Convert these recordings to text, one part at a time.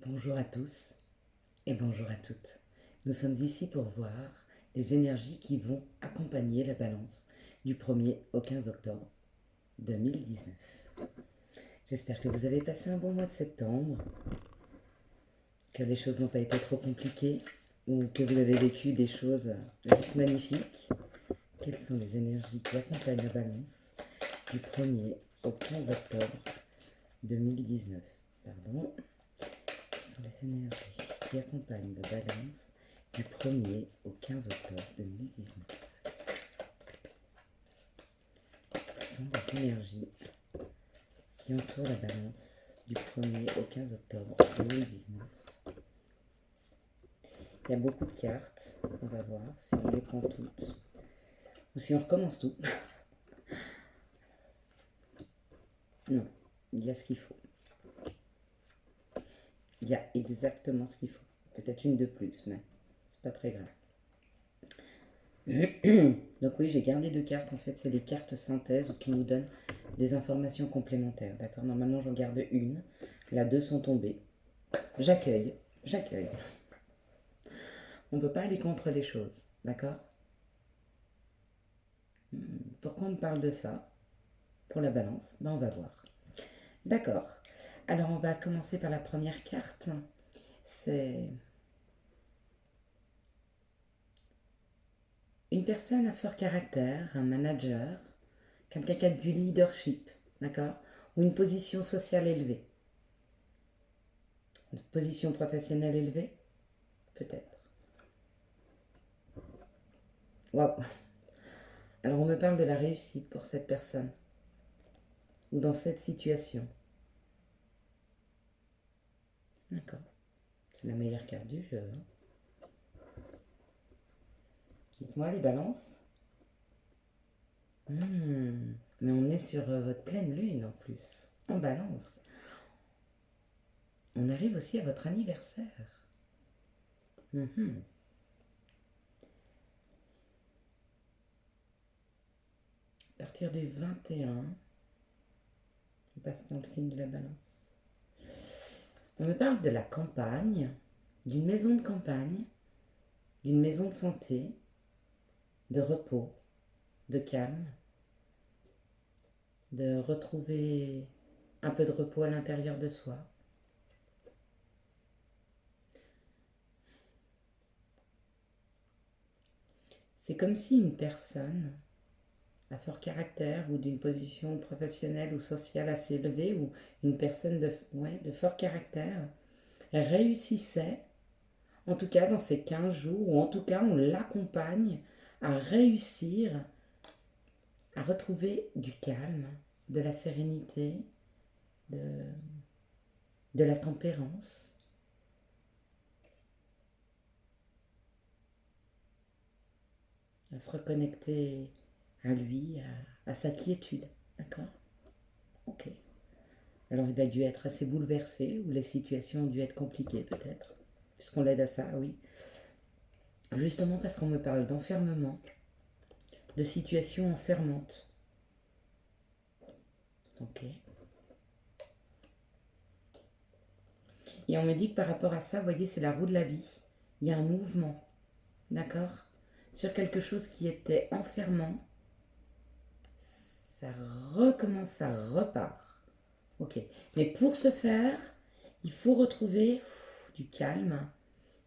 Bonjour à tous et bonjour à toutes. Nous sommes ici pour voir les énergies qui vont accompagner la balance du 1er au 15 octobre 2019. J'espère que vous avez passé un bon mois de septembre, que les choses n'ont pas été trop compliquées ou que vous avez vécu des choses juste magnifiques. Quelles sont les énergies qui accompagnent la balance du 1er au 15 octobre 2019? Pardon. Quelles sont les énergies qui accompagnent la balance du 1er au 15 octobre 2019? Quelles sont les énergies qui entourent la balance du 1er au 15 octobre 2019? Il y a beaucoup de cartes. On va voir si on les prend toutes ou si on recommence tout. Non, il y a ce qu'il faut. Il y a exactement ce qu'il faut. Peut-être une de plus, mais c'est pas très grave. Donc oui, j'ai gardé deux cartes. En fait, c'est des cartes synthèse qui nous donnent des informations complémentaires. D'accord. Normalement, j'en garde une. Là, deux sont tombées. J'accueille. On ne peut pas aller contre les choses. D'accord. Pourquoi on me parle de ça? Pour la balance, on va voir. D'accord. Alors, on va commencer par la première carte. C'est une personne à fort caractère, un manager, quelqu'un qui a du leadership, d'accord? Ou une position sociale élevée. Une position professionnelle élevée? Peut-être. Waouh! Alors on me parle de la réussite pour cette personne, ou dans cette situation. D'accord. C'est la meilleure carte du jeu. Dites-moi les balances. Mais on est sur votre pleine lune en plus. En balance. On arrive aussi à votre anniversaire. Mhm. À partir du 21, on passe dans le signe de la balance. On me parle de la campagne, d'une maison de campagne, d'une maison de santé, de repos, de calme, de retrouver un peu de repos à l'intérieur de soi. C'est comme si une personne à fort caractère ou d'une position professionnelle ou sociale assez élevée ou une personne de fort caractère réussissait, en tout cas dans ces 15 jours, ou en tout cas on l'accompagne à réussir à retrouver du calme, de la sérénité, de, de la tempérance. À se reconnecter à lui, à sa quiétude. D'accord? Ok. Alors il a dû être assez bouleversé, ou les situations ont dû être compliquées peut-être, puisqu'on l'aide à ça, oui. Justement parce qu'on me parle d'enfermement, de situations enfermantes. Ok. Et on me dit que par rapport à ça, vous voyez, c'est la roue de la vie. Il y a un mouvement, d'accord? Sur quelque chose qui était enfermant, ça recommence, ça repart. Ok. Mais pour ce faire, il faut retrouver du calme,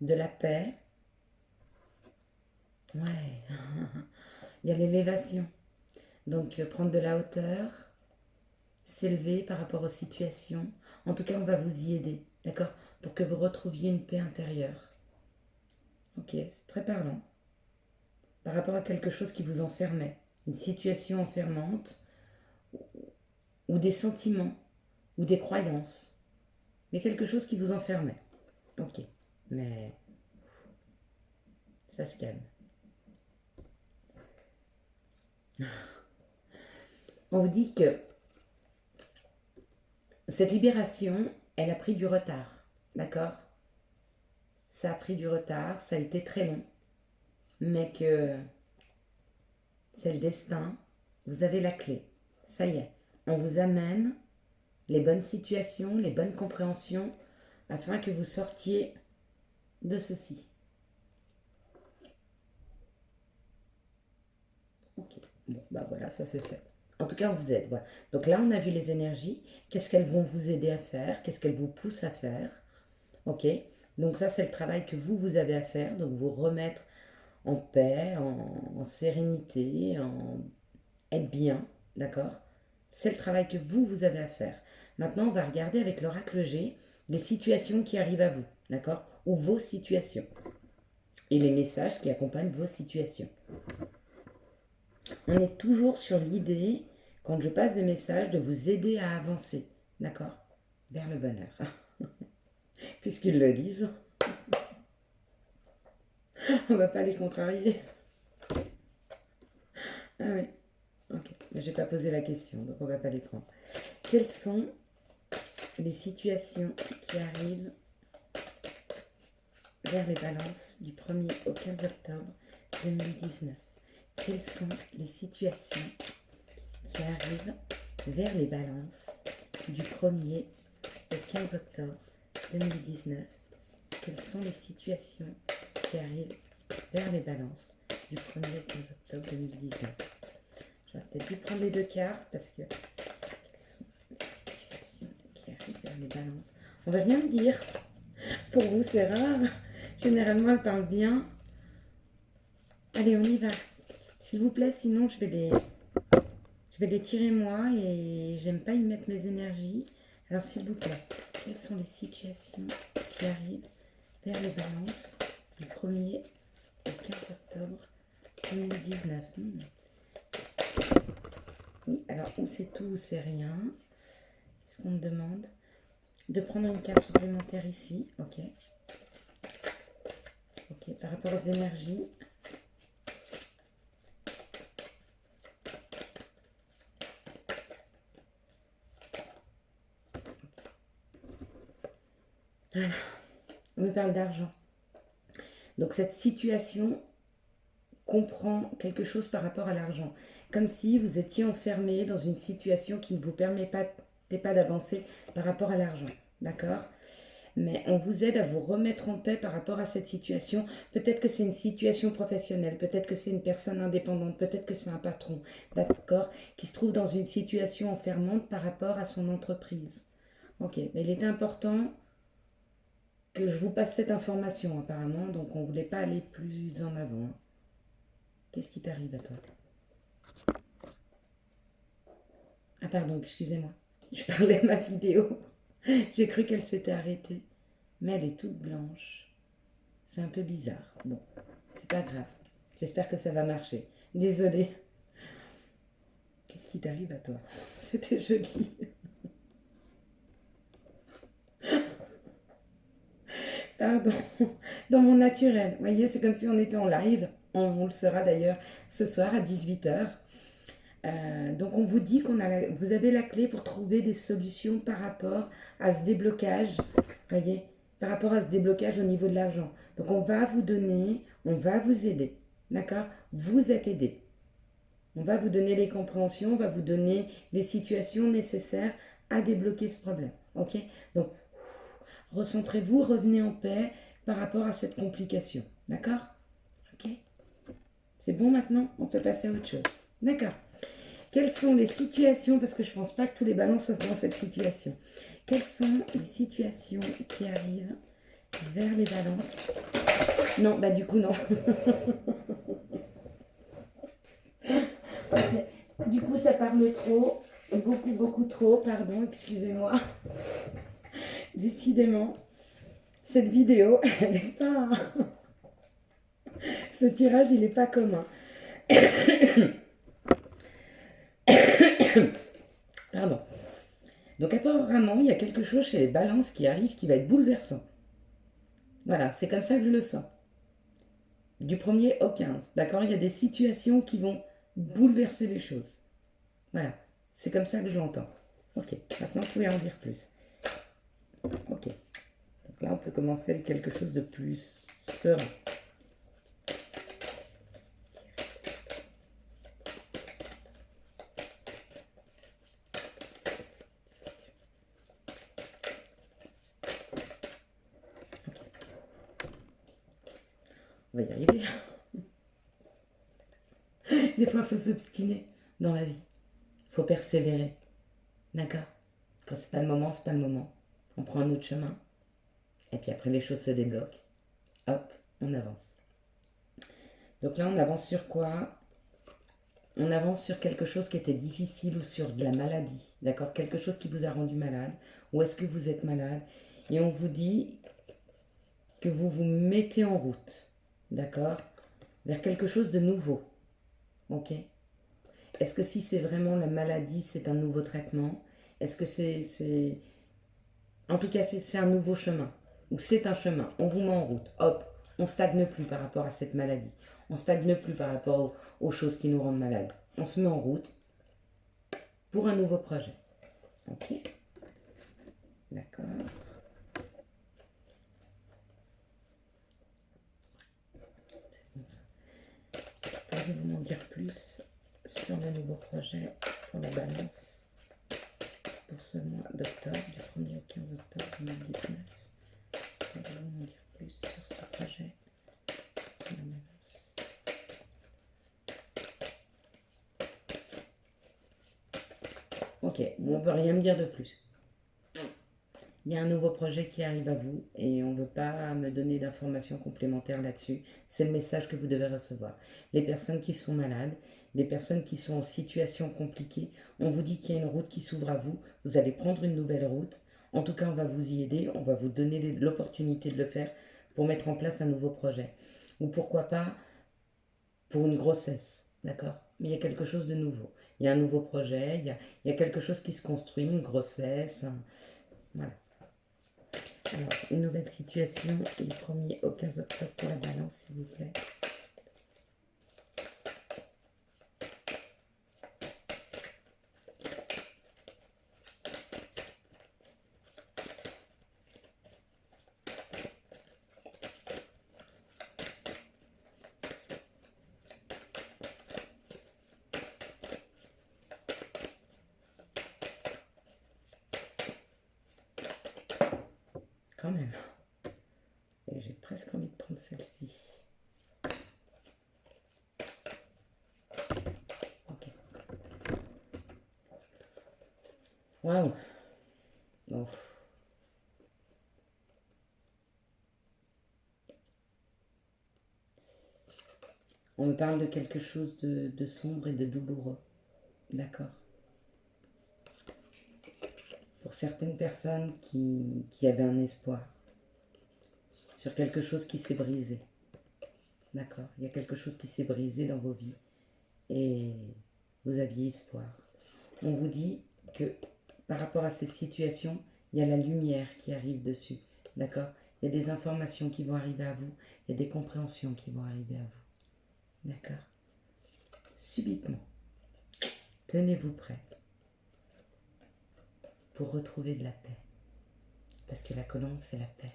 de la paix. Ouais. Il y a l'élévation. Donc prendre de la hauteur, s'élever par rapport aux situations. En tout cas, on va vous y aider, d'accord? Pour que vous retrouviez une paix intérieure. Ok, c'est très parlant. Par rapport à quelque chose qui vous enfermait, une situation enfermante, ou des sentiments, ou des croyances, mais quelque chose qui vous enfermait. Ok, mais ça se calme. On vous dit que cette libération, elle a pris du retard, d'accord? Ça a pris du retard, ça a été très long, mais que c'est le destin, vous avez la clé. Ça y est, on vous amène les bonnes situations, les bonnes compréhensions afin que vous sortiez de ceci. Ok, bon, bah voilà, ça c'est fait. En tout cas, on vous aide. Voilà. Donc là, on a vu les énergies. Qu'est-ce qu'elles vont vous aider à faire? Qu'est-ce qu'elles vous poussent à faire? Ok. Donc ça, c'est le travail que vous avez à faire. Donc vous remettre en paix, en sérénité, en être bien. D'accord? C'est le travail que vous avez à faire. Maintenant, on va regarder avec l'oracle G les situations qui arrivent à vous. D'accord? Ou vos situations. Et les messages qui accompagnent vos situations. On est toujours sur l'idée, quand je passe des messages, de vous aider à avancer, d'accord? Vers le bonheur. Puisqu'ils le disent, on ne va pas les contrarier. Ah oui, ok. Je n'ai pas posé la question, donc on ne va pas les prendre. Quelles sont les situations qui arrivent vers les balances du 1er au 15 octobre 2019? Quelles sont les situations qui arrivent vers les balances du 1er au 15 octobre 2019? Quelles sont les situations qui arrivent vers les balances du 1er au 15 octobre 2019? J'aurais peut-être dû prendre les deux cartes parce que quelles sont les situations qui arrivent vers les balances? On va rien me dire. Pour vous, c'est rare. Généralement, elles parlent bien. Allez, on y va. S'il vous plaît, sinon je vais les tirer moi et j'aime pas y mettre mes énergies. Alors, s'il vous plaît, quelles sont les situations qui arrivent vers les balances du 1er au 15 octobre 2019? Oui, alors ou c'est tout ou c'est rien. Qu'est-ce qu'on me demande? De prendre une carte supplémentaire ici, ok. Ok, par rapport aux énergies. Voilà, on me parle d'argent. Donc cette situation comprend quelque chose par rapport à l'argent. Comme si vous étiez enfermé dans une situation qui ne vous permettait pas d'avancer par rapport à l'argent. D'accord? Mais on vous aide à vous remettre en paix par rapport à cette situation. Peut-être que c'est une situation professionnelle, peut-être que c'est une personne indépendante, peut-être que c'est un patron, d'accord, qui se trouve dans une situation enfermante par rapport à son entreprise. Ok, mais il est important que je vous passe cette information apparemment, donc on ne voulait pas aller plus en avant. Qu'est-ce qui t'arrive à toi? Ah pardon, excusez-moi. Je parlais à ma vidéo. J'ai cru qu'elle s'était arrêtée. Mais elle est toute blanche. C'est un peu bizarre. Bon, c'est pas grave. J'espère que ça va marcher. Désolée. Qu'est-ce qui t'arrive à toi? C'était joli. Pardon. Dans mon naturel. Vous voyez, c'est comme si on était en live. On le sera d'ailleurs ce soir à 18h. Donc on vous dit vous avez la clé pour trouver des solutions par rapport à ce déblocage, voyez, par rapport à ce déblocage au niveau de l'argent. Donc on va vous donner, on va vous aider, d'accord? Vous êtes aidé. On va vous donner les compréhensions, on va vous donner les situations nécessaires à débloquer ce problème, ok? Donc recentrez-vous, revenez en paix par rapport à cette complication, d'accord? Ok? C'est bon maintenant? On peut passer à autre chose. D'accord. Quelles sont les situations, parce que je ne pense pas que tous les balances soient dans cette situation. Quelles sont les situations qui arrivent vers les balances? Non, bah du coup non. Du coup ça parle trop, beaucoup trop, pardon, excusez-moi. Décidément, cette vidéo, elle n'est pas... Ce tirage, il n'est pas commun. Pardon. Donc apparemment, il y a quelque chose chez les balances qui arrive qui va être bouleversant. Voilà, c'est comme ça que je le sens. Du 1er au 15, d'accord? Il y a des situations qui vont bouleverser les choses. Voilà, c'est comme ça que je l'entends. Ok, maintenant vous pouvez en dire plus. Ok, donc là on peut commencer avec quelque chose de plus serein. On va y arriver. Des fois, il faut s'obstiner dans la vie. Il faut persévérer. D'accord? Quand c'est pas le moment, c'est pas le moment. On prend un autre chemin. Et puis après, les choses se débloquent. Hop, on avance. Donc là, on avance sur quoi? On avance sur quelque chose qui était difficile ou sur de la maladie. D'accord? Quelque chose qui vous a rendu malade. Ou est-ce que vous êtes malade? Et on vous dit que vous vous mettez en route. D'accord? Vers quelque chose de nouveau. Ok? Est-ce que si c'est vraiment la maladie, c'est un nouveau traitement? Est-ce que c'est... En tout cas, c'est un nouveau chemin. Ou c'est un chemin. On vous met en route. Hop, on stagne plus par rapport à cette maladie. On stagne plus par rapport aux choses qui nous rendent malades. On se met en route pour un nouveau projet. Ok? D'accord. Pouvez-vous m'en dire plus sur le nouveau projet pour la balance pour ce mois d'octobre, du 1er au 15 octobre 2019? Pouvez-vous m'en dire plus sur ce projet, sur la balance? Ok, bon, on ne veut rien me dire de plus. Il y a un nouveau projet qui arrive à vous et on ne veut pas me donner d'informations complémentaires là-dessus. C'est le message que vous devez recevoir. Les personnes qui sont malades, des personnes qui sont en situation compliquée, on vous dit qu'il y a une route qui s'ouvre à vous. Vous allez prendre une nouvelle route. En tout cas, on va vous y aider. On va vous donner l'opportunité de le faire pour mettre en place un nouveau projet. Ou pourquoi pas pour une grossesse. D'accord? Mais il y a quelque chose de nouveau. Il y a un nouveau projet, il y a quelque chose qui se construit, une grossesse. Voilà. Alors, une nouvelle situation du 1er au 15 octobre pour la balance, s'il vous plaît. Quand même. Et j'ai presque envie de prendre celle-ci. Ok. Waouh. Oh. On me parle de quelque chose de sombre et de douloureux. D'accord. Pour certaines personnes qui avaient un espoir sur quelque chose qui s'est brisé. D'accord. Il y a quelque chose qui s'est brisé dans vos vies et vous aviez espoir. On vous dit que par rapport à cette situation, il y a la lumière qui arrive dessus. D'accord? Il y a des informations qui vont arriver à vous, il y a des compréhensions qui vont arriver à vous. D'accord? Subitement, tenez-vous prêt pour retrouver de la paix. Parce que la colombe, c'est la paix.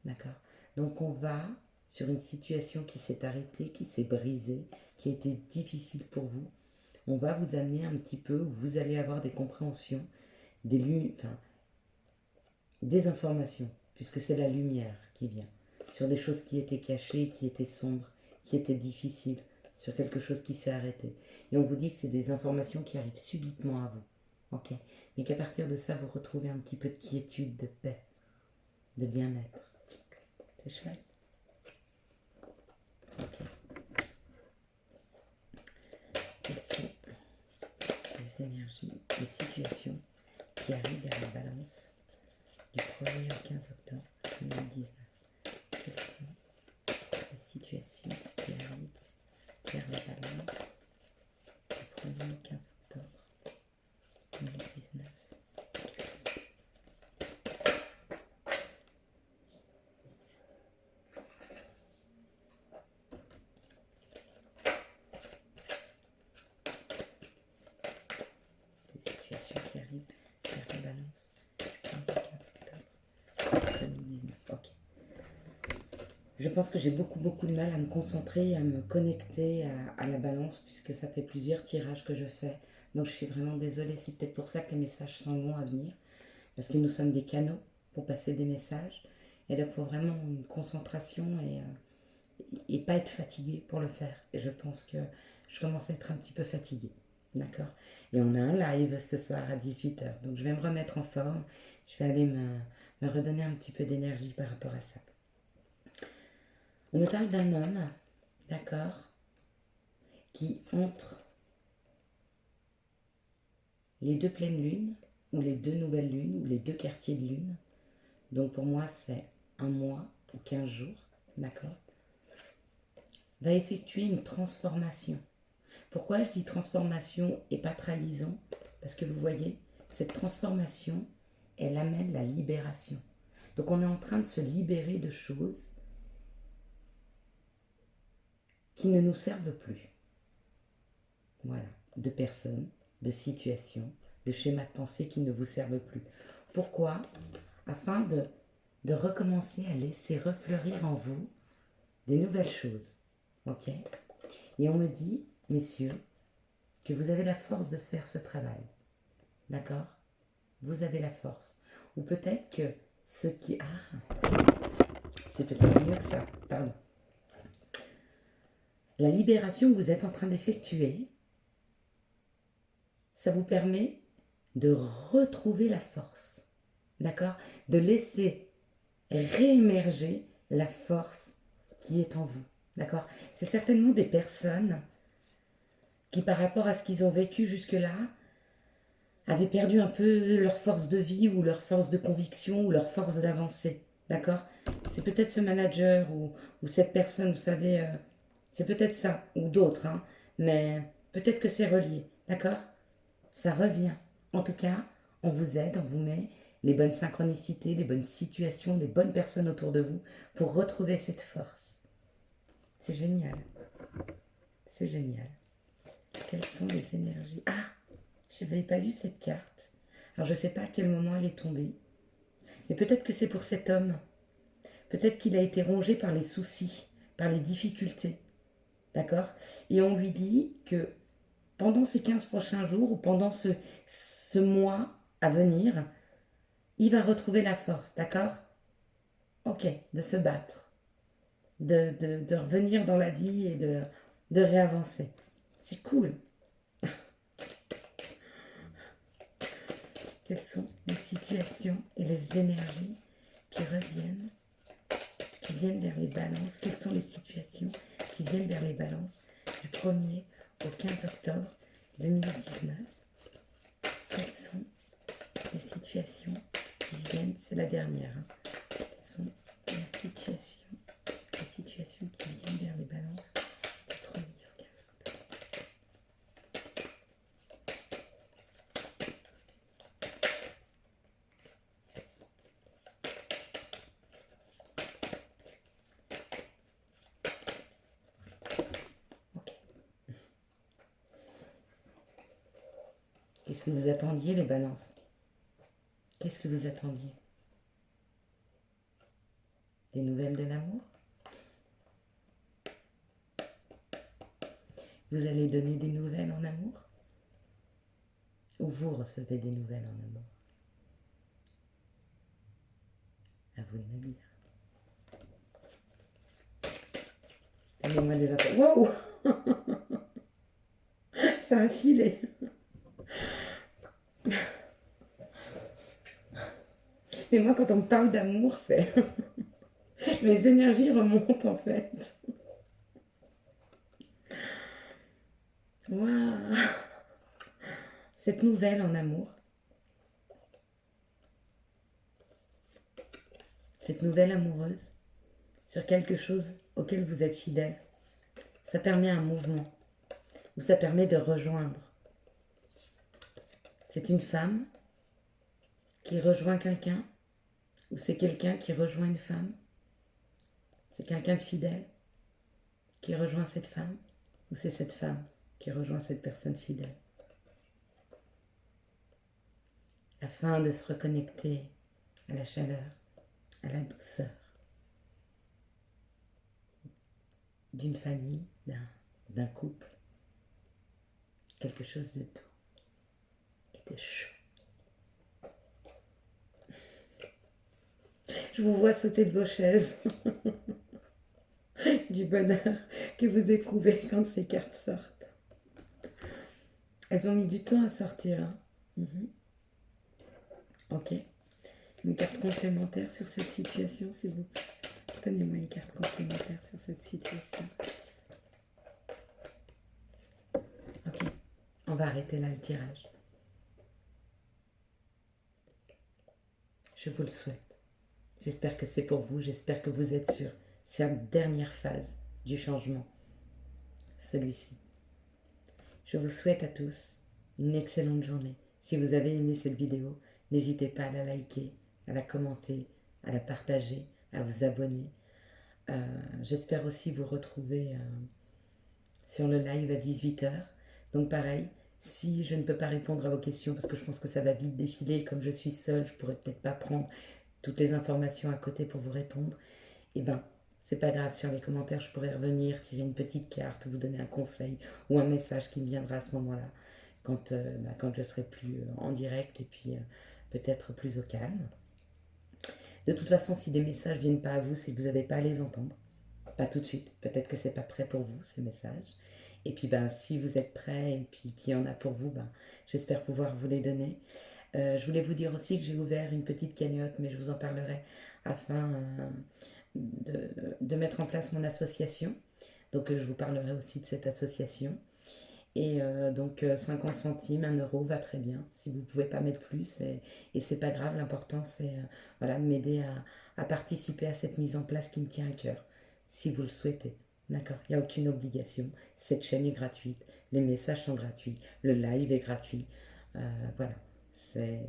D'accord? Donc on va sur une situation qui s'est arrêtée, qui s'est brisée, qui a été difficile pour vous. On va vous amener un petit peu, où vous allez avoir des compréhensions, des informations, puisque c'est la lumière qui vient, sur des choses qui étaient cachées, qui étaient sombres, qui étaient difficiles, sur quelque chose qui s'est arrêté. Et on vous dit que c'est des informations qui arrivent subitement à vous. Ok? Mais qu'à partir de ça, vous retrouvez un petit peu de quiétude, de paix, de bien-être. C'est chouette. Ok. Et c'est les énergies, les situations qui arrivent vers la balance du 1er au 15 octobre 2019. Quelles sont les situations qui arrivent vers la balance du 1er au 15 octobre 2019? Quelles sont les situations qui arrivent vers la balance du 1er au 15 octobre 2019? Ok. Je pense que j'ai beaucoup de mal à me concentrer, à me connecter à la balance, puisque ça fait plusieurs tirages que je fais. Donc je suis vraiment désolée, c'est peut-être pour ça que les messages sont longs à venir, parce que nous sommes des canaux pour passer des messages. Et donc il faut vraiment une concentration et pas être fatiguée pour le faire. Et je pense que je commence à être un petit peu fatiguée. D'accord? Et on a un live ce soir à 18 h. Donc je vais me remettre en forme. Je vais aller me redonner un petit peu d'énergie par rapport à ça. On me parle d'un homme, d'accord, qui entre les deux pleines lunes, ou les deux nouvelles lunes, ou les deux quartiers de lune. Donc pour moi, c'est un mois ou 15 jours, d'accord, va effectuer une transformation. Pourquoi je dis transformation et pas trahison? Parce que vous voyez, cette transformation, elle amène la libération. Donc on est en train de se libérer de choses qui ne nous servent plus. Voilà, de personnes, de situations, de schémas de pensée qui ne vous servent plus. Pourquoi? Afin de recommencer à laisser refleurir en vous des nouvelles choses. Ok? Et on me dit, messieurs, que vous avez la force de faire ce travail. D'accord? Vous avez la force. Ou peut-être que ce qui... Ah, c'est peut-être mieux que ça. Pardon. La libération que vous êtes en train d'effectuer, ça vous permet de retrouver la force. D'accord? De laisser réémerger la force qui est en vous. D'accord? C'est certainement des personnes qui, par rapport à ce qu'ils ont vécu jusque-là, avaient perdu un peu leur force de vie ou leur force de conviction ou leur force d'avancer. D'accord? C'est peut-être ce manager ou cette personne, vous savez, c'est peut-être ça, ou d'autres, hein, mais peut-être que c'est relié. D'accord? Ça revient. En tout cas, on vous aide, on vous met les bonnes synchronicités, les bonnes situations, les bonnes personnes autour de vous pour retrouver cette force. C'est génial. C'est génial. Quelles sont les énergies? Ah, je n'avais pas vu cette carte. Alors je ne sais pas à quel moment elle est tombée. Mais peut-être que c'est pour cet homme. Peut-être qu'il a été rongé par les soucis, par les difficultés. D'accord? Et on lui dit que pendant ces 15 prochains jours ou pendant ce mois à venir, il va retrouver la force. D'accord? Ok, de se battre, de revenir dans la vie et de réavancer. C'est cool. Quelles sont les situations et les énergies qui reviennent, qui viennent vers les balances? Quelles sont les situations qui viennent vers les balances du 1er au 15 octobre 2019? Quelles sont les situations qui viennent? C'est la dernière. Hein. Quelles sont les situations qui viennent vers les balances du 1er au 15 octobre? Ok. Qu'est-ce que vous attendiez, les balances? Qu'est-ce que vous attendiez? Des nouvelles de l'amour? Vous allez donner des nouvelles en amour? Ou vous recevez des nouvelles en amour? À vous de me dire. Donnez-moi des infos. Wow! Ça a filé. Mais moi, quand on me parle d'amour, c'est... Mes énergies remontent, en fait. Waouh! Cette nouvelle en amour, cette nouvelle amoureuse, sur quelque chose auquel vous êtes fidèle, ça permet un mouvement, ou ça permet de rejoindre. C'est une femme qui rejoint quelqu'un, ou c'est quelqu'un qui rejoint une femme. C'est quelqu'un de fidèle qui rejoint cette femme, ou c'est cette femme qui rejoint cette personne fidèle. Afin de se reconnecter à la chaleur, à la douceur d'une famille, d'un couple, quelque chose de doux, qui était chaud. Je vous vois sauter de vos chaises. du bonheur que vous éprouvez quand ces cartes sortent. Elles ont mis du temps à sortir. Hein. Ok. Une carte complémentaire sur cette situation, s'il vous plaît. Donnez-moi une carte complémentaire sur cette situation. Ok. On va arrêter là le tirage. Je vous le souhaite. J'espère que c'est pour vous. J'espère que vous êtes sur cette dernière phase du changement. Celui-ci. Je vous souhaite à tous une excellente journée. Si vous avez aimé cette vidéo, n'hésitez pas à la liker, à la commenter, à la partager, à vous abonner. J'espère aussi vous retrouver sur le live à 18h. Donc pareil, si je ne peux pas répondre à vos questions, parce que je pense que ça va vite défiler, comme je suis seule, je pourrais peut-être pas prendre toutes les informations à côté pour vous répondre, et ben c'est pas grave, sur les commentaires je pourrais revenir, tirer une petite carte, vous donner un conseil ou un message qui me viendra à ce moment-là, quand je serai plus en direct et puis peut-être plus au calme. De toute façon, si des messages viennent pas à vous, c'est que vous n'avez pas à les entendre. Pas tout de suite. Peut-être que c'est pas prêt pour vous, ces messages. Et puis, si vous êtes prêt et puis qu'il y en a pour vous, j'espère pouvoir vous les donner. Je voulais vous dire aussi que j'ai ouvert une petite cagnotte, mais je vous en parlerai afin de mettre en place mon association. Donc, je vous parlerai aussi de cette association. Et donc 50 centimes, 1 € va très bien. Si vous ne pouvez pas mettre plus, et c'est pas grave, l'important c'est de m'aider à participer à cette mise en place qui me tient à cœur, si vous le souhaitez. D'accord, il n'y a aucune obligation. Cette chaîne est gratuite, les messages sont gratuits, le live est gratuit. Voilà, c'est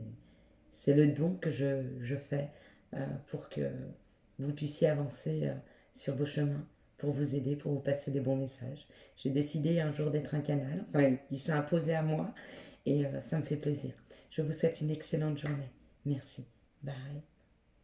le don que je fais pour que vous puissiez avancer sur vos chemins, pour vous aider, pour vous passer des bons messages. J'ai décidé un jour d'être un canal, enfin il s'est imposé à moi et ça me fait plaisir. Je vous souhaite une excellente journée. Merci. Bye.